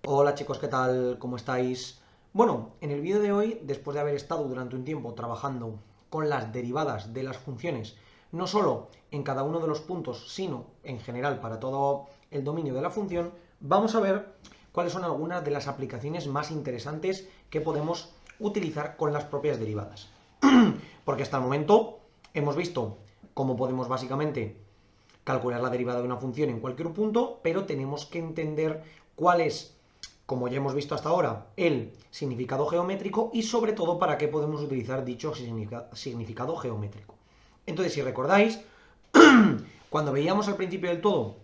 Hola chicos, ¿qué tal? ¿Cómo estáis? Bueno, en el vídeo de hoy, después de haber estado durante un tiempo trabajando con las derivadas de las funciones, no solo en cada uno de los puntos, sino en general para todo el dominio de la función, vamos a ver cuáles son algunas de las aplicaciones más interesantes que podemos utilizar con las propias derivadas. Porque hasta el momento hemos visto cómo podemos básicamente calcular la derivada de una función en cualquier punto, pero tenemos que entender cuál es, como ya hemos visto hasta ahora, el significado geométrico y sobre todo para qué podemos utilizar dicho significado geométrico. Entonces, si recordáis, cuando veíamos al principio del todo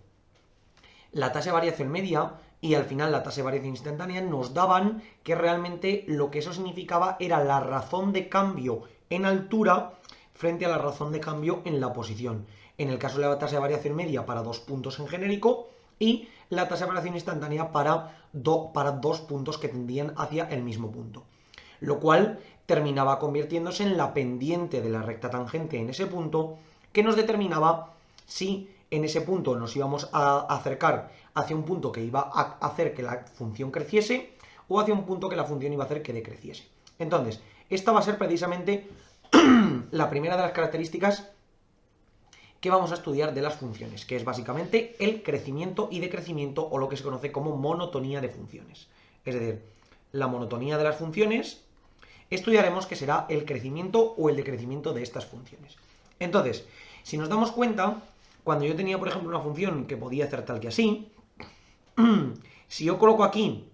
la tasa de variación media y al final la tasa de variación instantánea, nos daban que realmente lo que eso significaba era la razón de cambio en altura frente a la razón de cambio en la posición. En el caso de la tasa de variación media para dos puntos en genérico y la tasa de variación instantánea para dos puntos que tendían hacia el mismo punto. Lo cual terminaba convirtiéndose en la pendiente de la recta tangente en ese punto, que nos determinaba si en ese punto nos íbamos a acercar hacia un punto que iba a hacer que la función creciese o hacia un punto que la función iba a hacer que decreciese. Entonces, esta va a ser precisamente la primera de las características que vamos a estudiar de las funciones, que es básicamente el crecimiento y decrecimiento, o lo que se conoce como monotonía de funciones. Es decir, la monotonía de las funciones, estudiaremos que será el crecimiento o el decrecimiento de estas funciones. Entonces, si nos damos cuenta, cuando yo tenía, por ejemplo, una función que podía hacer tal que así, si yo coloco aquí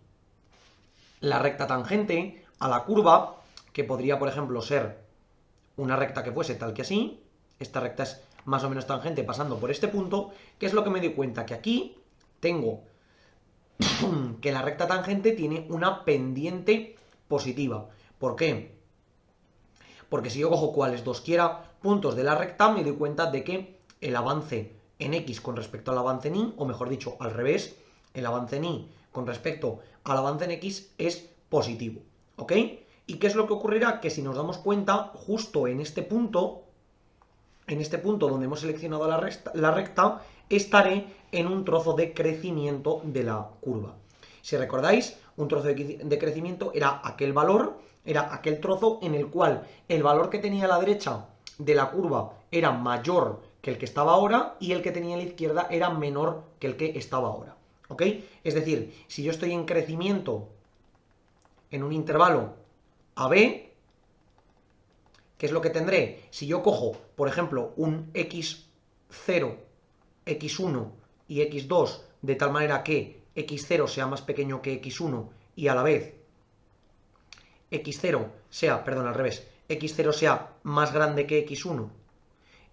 la recta tangente a la curva, que podría, por ejemplo, ser una recta que fuese tal que así, esta recta es más o menos tangente pasando por este punto, ¿qué es lo que me doy cuenta? Que aquí tengo que la recta tangente tiene una pendiente positiva. ¿Por qué? Porque si yo cojo cuales dosquiera puntos de la recta, me doy cuenta de que el avance en X con respecto al avance en Y, o mejor dicho, al revés, el avance en Y con respecto al avance en X es positivo, ¿ok? ¿Y qué es lo que ocurrirá? Que si nos damos cuenta, justo en este punto donde hemos seleccionado la recta, estaré en un trozo de crecimiento de la curva. Si recordáis, un trozo de crecimiento era aquel trozo en el cual el valor que tenía a la derecha de la curva era mayor que el que estaba ahora y el que tenía a la izquierda era menor que el que estaba ahora. ¿Ok? Es decir, si yo estoy en crecimiento en un intervalo AB, ¿qué es lo que tendré? Si yo cojo, por ejemplo, un x0, x1 y x2 de tal manera que x0 sea más pequeño que x1 y a la vez x0 sea, perdón, al revés, x0 sea más grande que x1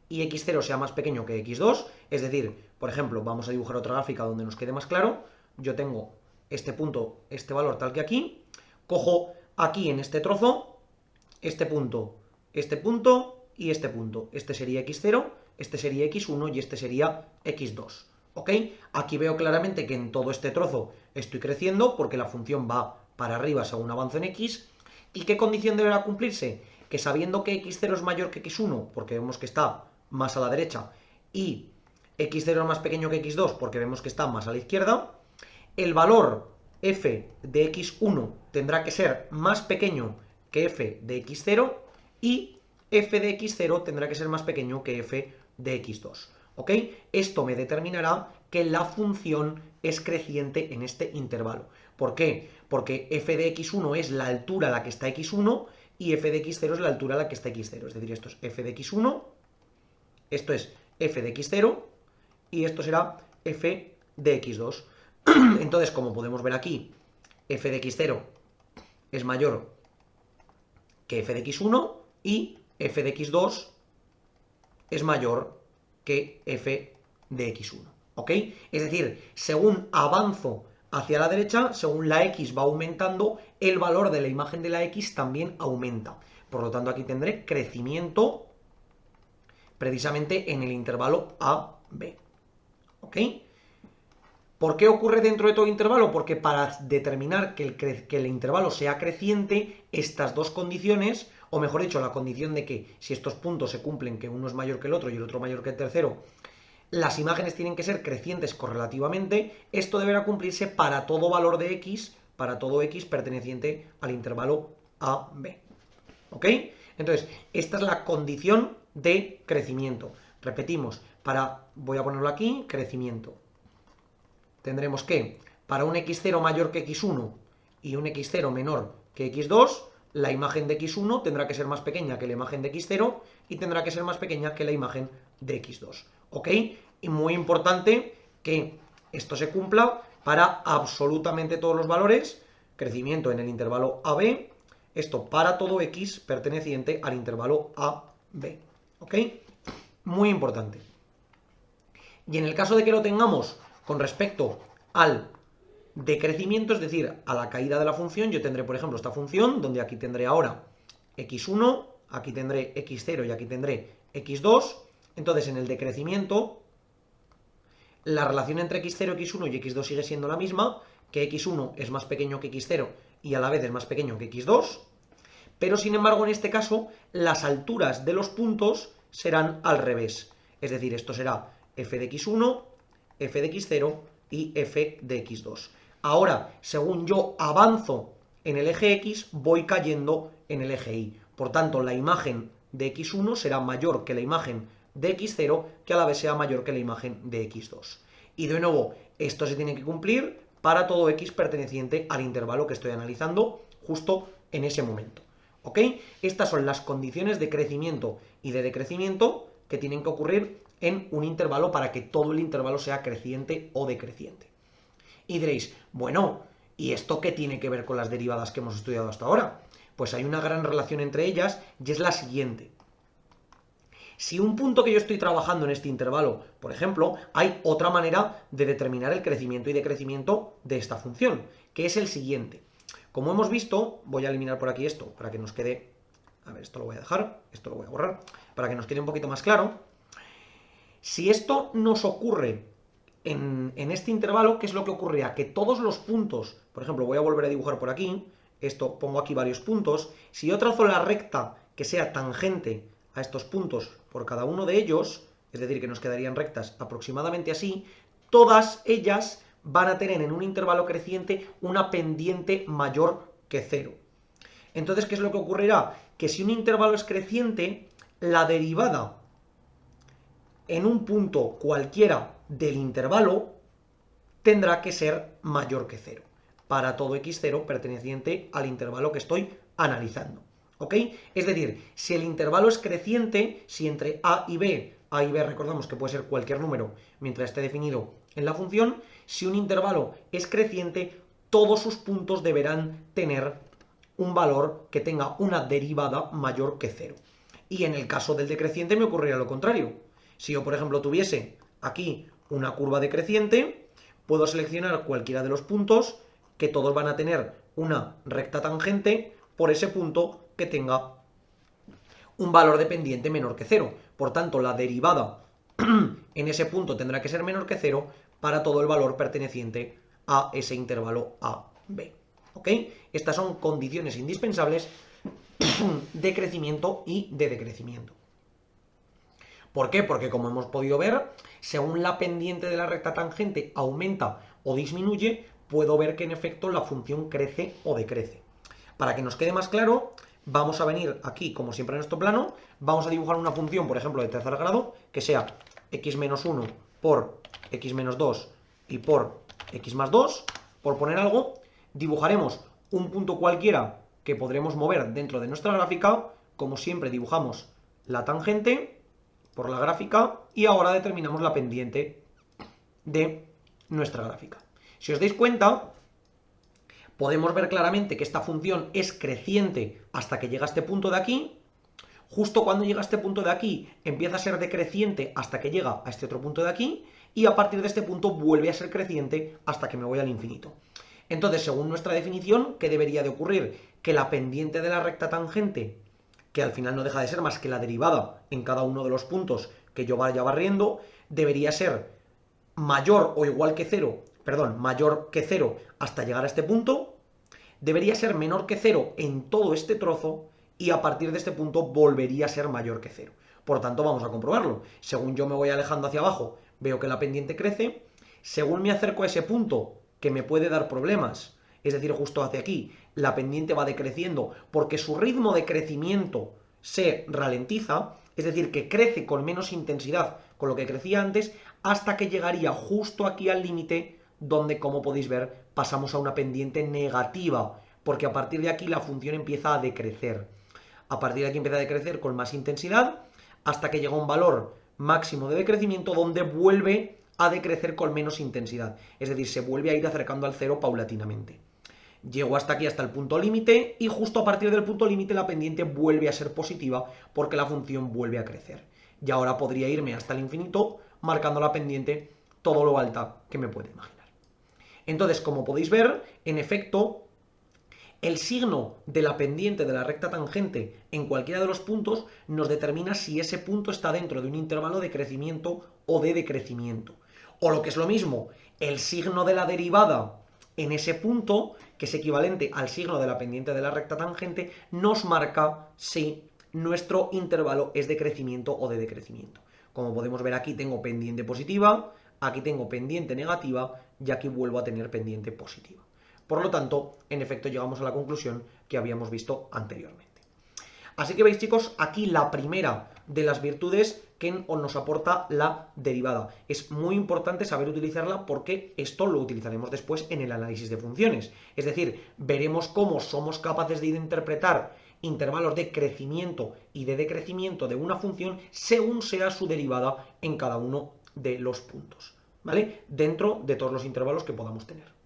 y x0 sea más pequeño que x2, es decir, por ejemplo, vamos a dibujar otra gráfica donde nos quede más claro, yo tengo este punto, este valor tal que aquí, cojo aquí en este trozo, este punto y este punto. Este sería x0, este sería x1 y este sería x2. ¿Ok? Aquí veo claramente que en todo este trozo estoy creciendo porque la función va para arriba según avanzo en x. ¿Y qué condición deberá cumplirse? Que sabiendo que x0 es mayor que x1, porque vemos que está más a la derecha, y x0 es más pequeño que x2, porque vemos que está más a la izquierda, el valor f de x1 tendrá que ser más pequeño que f de x0 y f de x0 tendrá que ser más pequeño que f de x2. ¿Ok? Esto me determinará que la función es creciente en este intervalo. ¿Por qué? Porque f de x1 es la altura a la que está x1 y f de x0 es la altura a la que está x0. Es decir, esto es f de x1, esto es f de x0 y esto será f de x2. Entonces, como podemos ver aquí, f de x0 es mayor que f de x1 y f de x2 es mayor que f de x1. ¿Ok? Es decir, según avanzo hacia la derecha, según la x va aumentando, el valor de la imagen de la x también aumenta. Por lo tanto, aquí tendré crecimiento precisamente en el intervalo AB. ¿Ok? ¿Por qué ocurre dentro de todo intervalo? Porque para determinar que el intervalo sea creciente, estas dos condiciones, o mejor dicho, la condición de que si estos puntos se cumplen, que uno es mayor que el otro y el otro mayor que el tercero, las imágenes tienen que ser crecientes correlativamente, esto deberá cumplirse para todo valor de x, para todo x perteneciente al intervalo AB. ¿Ok? Entonces, esta es la condición de crecimiento. Repetimos, voy a ponerlo aquí, crecimiento. Tendremos que, para un x0 mayor que x1 y un x0 menor que x2, la imagen de x1 tendrá que ser más pequeña que la imagen de x0 y tendrá que ser más pequeña que la imagen de x2. ¿Ok? Y muy importante que esto se cumpla para absolutamente todos los valores, crecimiento en el intervalo AB, esto para todo x perteneciente al intervalo AB. ¿Ok? Muy importante. Y en el caso de que lo tengamos con respecto al decrecimiento, es decir, a la caída de la función, yo tendré, por ejemplo, esta función, donde aquí tendré ahora x1, aquí tendré x0 y aquí tendré x2. Entonces, en el decrecimiento, la relación entre x0, x1 y x2 sigue siendo la misma, que x1 es más pequeño que x0 y a la vez es más pequeño que x2, pero sin embargo, en este caso, las alturas de los puntos serán al revés. Es decir, esto será f de x1, f de x0 y f de x2. Ahora, según yo avanzo en el eje x, voy cayendo en el eje y. Por tanto, la imagen de x1 será mayor que la imagen de x0, que a la vez sea mayor que la imagen de x2. Y de nuevo, esto se tiene que cumplir para todo x perteneciente al intervalo que estoy analizando justo en ese momento. ¿Ok? Estas son las condiciones de crecimiento y de decrecimiento que tienen que ocurrir en un intervalo para que todo el intervalo sea creciente o decreciente. Y diréis, bueno, ¿y esto qué tiene que ver con las derivadas que hemos estudiado hasta ahora? Pues hay una gran relación entre ellas y es la siguiente. Si un punto que yo estoy trabajando en este intervalo, por ejemplo, hay otra manera de determinar el crecimiento y decrecimiento de esta función, que es el siguiente. Como hemos visto, voy a eliminar por aquí esto para que nos quede... A ver, esto lo voy a dejar, esto lo voy a borrar, para que nos quede un poquito más claro. Si esto nos ocurre en este intervalo, ¿qué es lo que ocurrirá? Que todos los puntos, por ejemplo, voy a volver a dibujar por aquí, esto pongo aquí varios puntos, si yo trazo la recta que sea tangente a estos puntos por cada uno de ellos, es decir, que nos quedarían rectas aproximadamente así, todas ellas van a tener en un intervalo creciente una pendiente mayor que 0. Entonces, ¿qué es lo que ocurrirá? Que si un intervalo es creciente, la derivada en un punto cualquiera del intervalo tendrá que ser mayor que 0 para todo x0 perteneciente al intervalo que estoy analizando. ¿Ok? Es decir, si el intervalo es creciente, si entre a y b recordamos que puede ser cualquier número mientras esté definido en la función, si un intervalo es creciente, todos sus puntos deberán tener un valor que tenga una derivada mayor que 0. Y en el caso del decreciente me ocurriría lo contrario. Si yo, por ejemplo, tuviese aquí una curva decreciente, puedo seleccionar cualquiera de los puntos que todos van a tener una recta tangente por ese punto que tenga un valor de pendiente menor que 0. Por tanto, la derivada en ese punto tendrá que ser menor que 0 para todo el valor perteneciente a ese intervalo AB. ¿Ok? Estas son condiciones indispensables de crecimiento y de decrecimiento. ¿Por qué? Porque como hemos podido ver, según la pendiente de la recta tangente aumenta o disminuye, puedo ver que en efecto la función crece o decrece. Para que nos quede más claro, vamos a venir aquí, como siempre en nuestro plano, vamos a dibujar una función, por ejemplo, de tercer grado, que sea x menos 1 por x menos 2 y por x más 2, por poner algo, dibujaremos un punto cualquiera que podremos mover dentro de nuestra gráfica, como siempre dibujamos la tangente por la gráfica y ahora determinamos la pendiente de nuestra gráfica. Si os dais cuenta, podemos ver claramente que esta función es creciente hasta que llega a este punto de aquí. Justo cuando llega a este punto de aquí, empieza a ser decreciente hasta que llega a este otro punto de aquí, y a partir de este punto vuelve a ser creciente hasta que me voy al infinito. Entonces, según nuestra definición, ¿qué debería de ocurrir? Que la pendiente de la recta tangente, que al final no deja de ser más que la derivada en cada uno de los puntos que yo vaya barriendo, debería ser mayor o igual que 0, mayor que 0 hasta llegar a este punto, debería ser menor que 0 en todo este trozo, y a partir de este punto volvería a ser mayor que 0. Por tanto, vamos a comprobarlo. Según yo me voy alejando hacia abajo, veo que la pendiente crece, según me acerco a ese punto que me puede dar problemas, es decir, justo hacia aquí, la pendiente va decreciendo porque su ritmo de crecimiento se ralentiza, es decir, que crece con menos intensidad con lo que crecía antes, hasta que llegaría justo aquí al límite donde, como podéis ver, pasamos a una pendiente negativa, porque a partir de aquí la función empieza a decrecer. A partir de aquí empieza a decrecer con más intensidad, hasta que llega a un valor máximo de decrecimiento donde vuelve a decrecer con menos intensidad. Es decir, se vuelve a ir acercando al cero paulatinamente. Llego hasta aquí, hasta el punto límite, y justo a partir del punto límite la pendiente vuelve a ser positiva porque la función vuelve a crecer. Y ahora podría irme hasta el infinito, marcando la pendiente todo lo alta que me puede imaginar. Entonces, como podéis ver, en efecto, el signo de la pendiente de la recta tangente en cualquiera de los puntos nos determina si ese punto está dentro de un intervalo de crecimiento o de decrecimiento. O lo que es lo mismo, el signo de la derivada en ese punto, que es equivalente al signo de la pendiente de la recta tangente, nos marca si nuestro intervalo es de crecimiento o de decrecimiento. Como podemos ver, aquí tengo pendiente positiva, aquí tengo pendiente negativa y aquí vuelvo a tener pendiente positiva. Por lo tanto, en efecto, llegamos a la conclusión que habíamos visto anteriormente. Así que veis, chicos, aquí la primera de las virtudes que nos aporta la derivada. Es muy importante saber utilizarla porque esto lo utilizaremos después en el análisis de funciones. Es decir, veremos cómo somos capaces de interpretar intervalos de crecimiento y de decrecimiento de una función según sea su derivada en cada uno de los puntos, ¿vale? Dentro de todos los intervalos que podamos tener.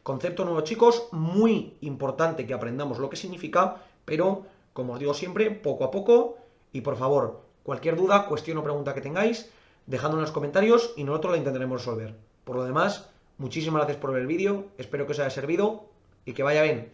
Concepto nuevo, chicos, muy importante que aprendamos lo que significa, pero, como os digo siempre, poco a poco. Y por favor, cualquier duda, cuestión o pregunta que tengáis, dejadlo en los comentarios y nosotros la intentaremos resolver. Por lo demás, muchísimas gracias por ver el vídeo, espero que os haya servido y que vaya bien.